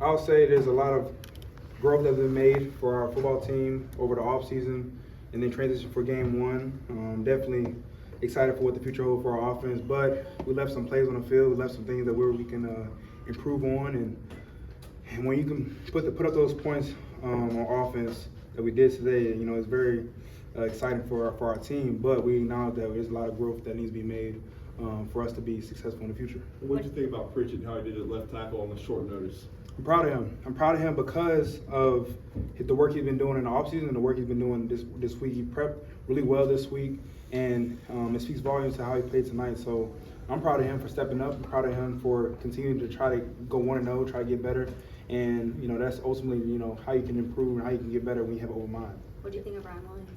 I'll say there's a lot of growth that's been made for our football team over the offseason and then transition for game one. Definitely excited for what the future holds for our offense, but we left some plays on the field. We left some things that we can improve on, and when you can put up those points on offense that we did today, it's very exciting for our team. But we acknowledge that there's a lot of growth that needs to be made for us to be successful in the future. What did you think about Pritchett and how he did it left tackle on the short notice? I'm proud of him. I'm proud of him because of the work he's been doing in the offseason and the work he's been doing this week. He prepped really well this week, and it speaks volumes to how he played tonight. So I'm proud of him for stepping up. I'm proud of him for continuing to try to go 1-0, try to get better. And, that's ultimately, how you can improve and how you can get better when you have an open mind. What do you think of Ryan Williams?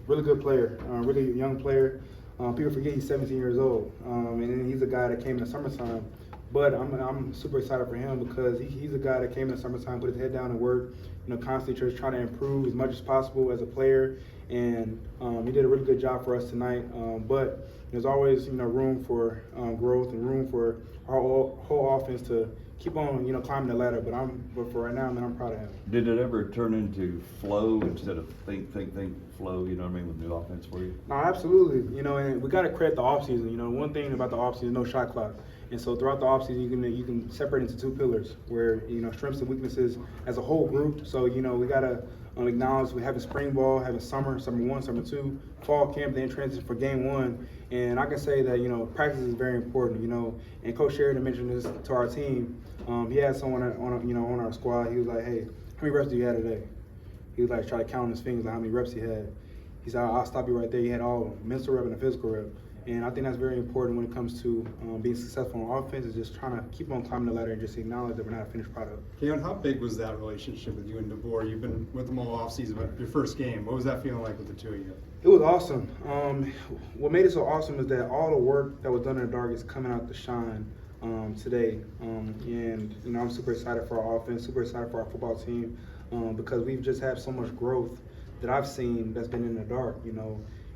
Really good player, really young player. People forget he's 17 years old, and he's a guy that came in the summertime. But I'm super excited for him because he's a guy that came in the summertime, put his head down and worked, constantly just trying to improve as much as possible as a player. And he did a really good job for us tonight. But there's always, room for growth and room for our whole offense to keep on, climbing the ladder. But for right now, man, I'm proud of him. Did it ever turn into flow instead of think, flow, with new offense for you? No, absolutely. And we got to credit the offseason. One thing about the offseason, no shot clock. And so throughout the offseason, you can separate into two pillars where, strengths and weaknesses as a whole group. So, we got to acknowledge we have a spring ball, have a summer 1, summer 2, fall camp, then transition for game 1. And I can say that, practice is very important, and Coach Sheridan mentioned this to our team. He had someone on our squad. He was like, hey, how many reps do you have today? He was like, try to count on his fingers like how many reps he had. He said, I'll stop you right there. He had all mental rep and a physical rep. And I think that's very important when it comes to being successful on offense, is just trying to keep on climbing the ladder and just acknowledge that we're not a finished product. Keon, how big was that relationship with you and DeVore? You've been with them all offseason, but your first game, what was that feeling like with the two of you? It was awesome. What made it so awesome is that all the work that was done in the dark is coming out to shine today. And I'm super excited for our offense, super excited for our football team because we've just had so much growth that I've seen that's been in the dark, And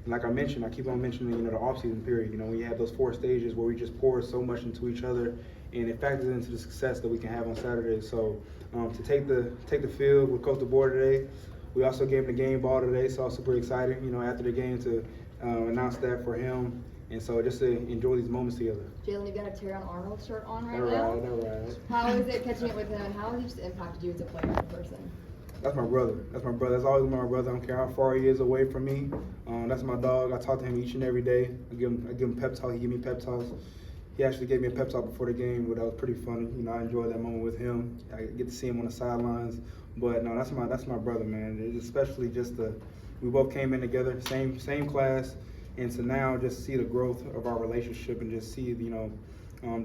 like I mentioned, I keep on mentioning, the off-season period. When you have those 4 stages where we just pour so much into each other, and it factors into the success that we can have on Saturday. So to take the field with Coach DeBoer today, we also gave him the game ball today. So I was super excited, after the game to announce that for him, and so just to enjoy these moments together. Jalen, you've got a Terron Arnold shirt on right now. Right. How is it catching it with him, and how has he just impacted you as a player and person? That's my brother. That's always been my brother. I don't care how far he is away from me. That's my dog. I talk to him each and every day. I give him pep talk. He give me pep talks. He actually gave me a pep talk before the game, but that was pretty funny. I enjoyed that moment with him. I get to see him on the sidelines. But no, that's my brother, man. It's especially just we both came in together, same class, and to now just see the growth of our relationship and just see the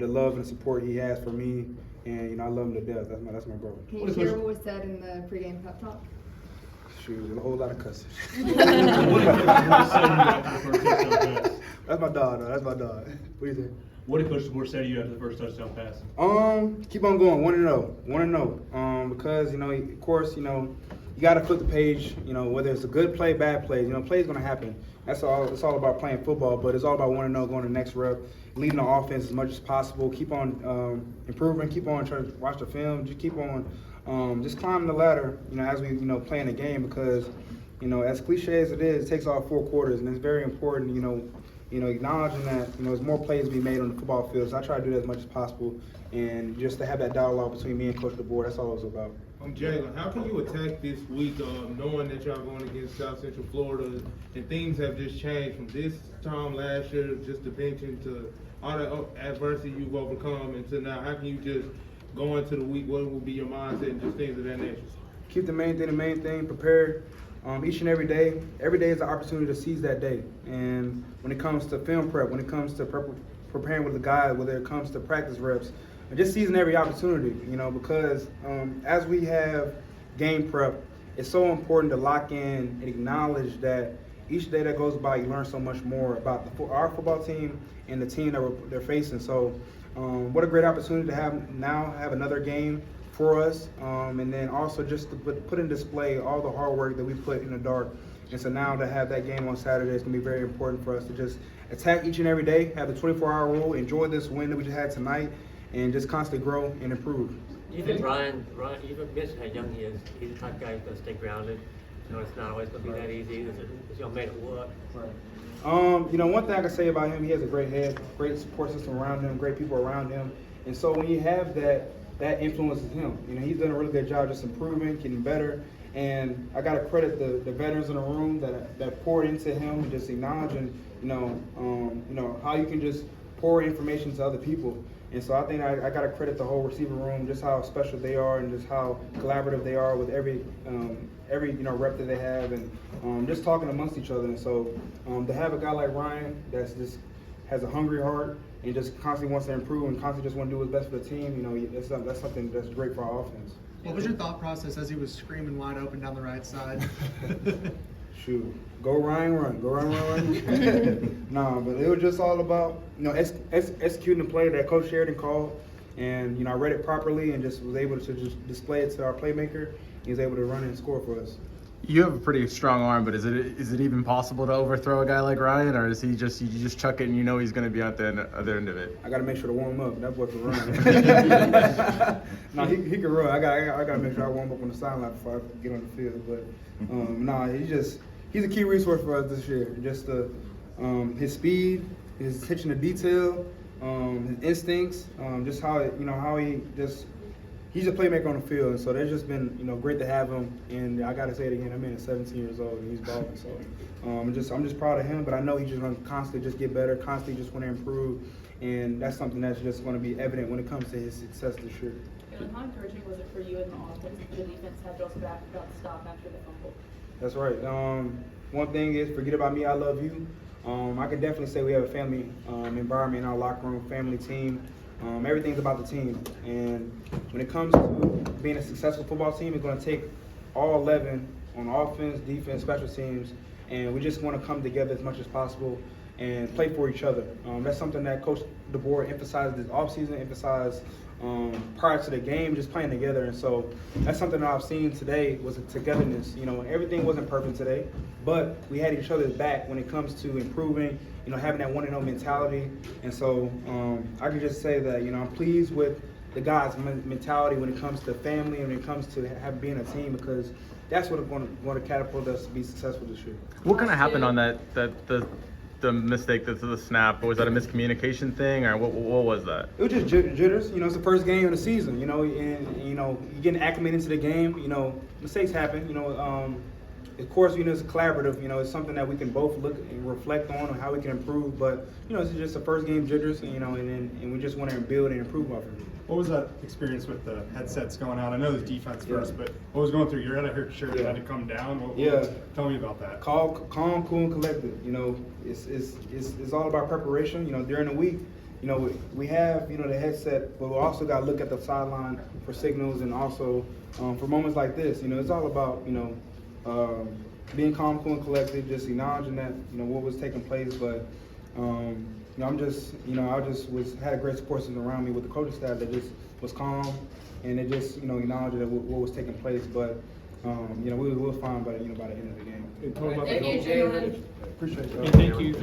love and support he has for me. And I love him to death. That's my brother. Can you hear what was said in the pregame pep talk? Shoot, a whole lot of cussing. That's my dog, though. That's my dog. What do you think? What did Coach DeBoer say to you after the first touchdown pass? Keep on going, 1-0. Because of course, you got to flip the page. Whether it's a good play, bad play, play's gonna happen. That's all. It's all about playing football, but it's all about 1-0, going to the next rep, leading the offense as much as possible. Keep on improving. Keep on trying to watch the film. Just keep on just climbing the ladder. As we playing the game, because as cliche as it is, it takes all 4 quarters, and it's very important. Acknowledging that there's more plays to be made on the football field. So I try to do that as much as possible, and just to have that dialogue between me and Coach DeBoer. That's all it was about. Jalen, how can you attack this week knowing that y'all going against South Central Florida and things have just changed from this time last year, just the benching to all the adversity you've overcome, and to now? How can you just go into the week? What will be your mindset and just things of that nature? Keep the main thing, prepare each and every day. Every day is an opportunity to seize that day. And when it comes to film prep, when it comes to preparing with the guys, whether it comes to practice reps, and just seizing every opportunity, because as we have game prep, it's so important to lock in and acknowledge that each day that goes by, you learn so much more about our football team and the team that they're facing. So what a great opportunity to have another game for us, and then also just to put in display all the hard work that we put in the dark. And so now to have that game on Saturday is going to be very important for us to just attack each and every day, have the 24-hour rule, enjoy this win that we just had tonight, and just constantly grow and improve. You think Ryan, you mentioned how young he is. He's the type of guy who's going to stay grounded. You know, it's not always going to be that easy. He's going to make it work. You know, one thing I can say about him, he has a great head, great support system around him, great people around him. And so when you have that influences him. You know, he's done a really good job just improving, getting better. And I got to credit the veterans in the room that poured into him and just acknowledging, you know, how you can just pour information to other people. And so I think I got to credit the whole receiver room, just how special they are and just how collaborative they are with every you know, rep that they have, and just talking amongst each other. And so to have a guy like Ryan that's just has a hungry heart and just constantly wants to improve and constantly just want to do his best for the team, you know, that's something that's great for our offense. What was your thought process as he was screaming wide open down the right side? Shoot, go Ryan, run, go Ryan, run. Nah, but it was just all about, you know, executing the play that Coach Sheridan called, and you know, I read it properly and just was able to just display it to our playmaker. He was able to run and score for us. You have a pretty strong arm, but is it even possible to overthrow a guy like Ryan, or is he just you just chuck it and you know he's going to be at the other end of it? I got to make sure to warm up. That boy can run. No, he can run. I got to make sure I warm up on the sideline before I get on the field. But no, he's a key resource for us this year. Just his speed, his attention to detail, his instincts, just how he just. He's a playmaker on the field, and so that's just been, you know, great to have him. And I got to say it again, I mean, he's 17 years old and he's balling. So I'm just proud of him. But I know he's just going to constantly just get better, constantly just want to improve, and that's something that's just going to be evident when it comes to his success this year. And how encouraging was it for you in the offense? The defense had those back about to stop after the fumble. That's right. One thing is, forget about me, I love you. I can definitely say we have a family environment in our locker room, family team. Everything's about the team, and when it comes to being a successful football team, it's going to take all 11 on offense, defense, special teams, and we just want to come together as much as possible and play for each other. That's something that Coach DeBoer emphasized this offseason, emphasized prior to the game, just playing together. And so that's something that I've seen today was a togetherness. You know, everything wasn't perfect today, but we had each other's back when it comes to improving, you know, having that 1-0 mentality. And so I can just say that, you know, I'm pleased with the guys' mentality when it comes to family and when it comes to being a team, because that's what's going to catapult us to be successful this year. What kind of happened on the mistake, the snap? Was that a miscommunication thing, or what was that? It was just jitters. You know, it's the first game of the season. You know, and you know, you're getting acclimated into the game. You know, mistakes happen. You know, of course, you know, it's collaborative. You know, it's something that we can both look and reflect on how we can improve. But you know, it's just the first game jitters. You know, and we just want to build and improve off of it. What was that experience with the headsets going out? I know there's defense first, but what was going through your head? I heard Sheridan had to come down. Tell me about that. Calm, cool, and collected. You know, it's all about preparation. You know, during the week, you know, we have, you know, the headset, but we also got to look at the sideline for signals, and also for moments like this. You know, it's all about, you know, being calm, cool, and collected, just acknowledging that, you know, what was taking place. But you know, I just had a great support system around me with the coaching staff that just was calm, and it just, you know, acknowledged that what was taking place. But you know, we were fine by the end of the game. And talk about Thank you, Jalen. Appreciate that. And thank you.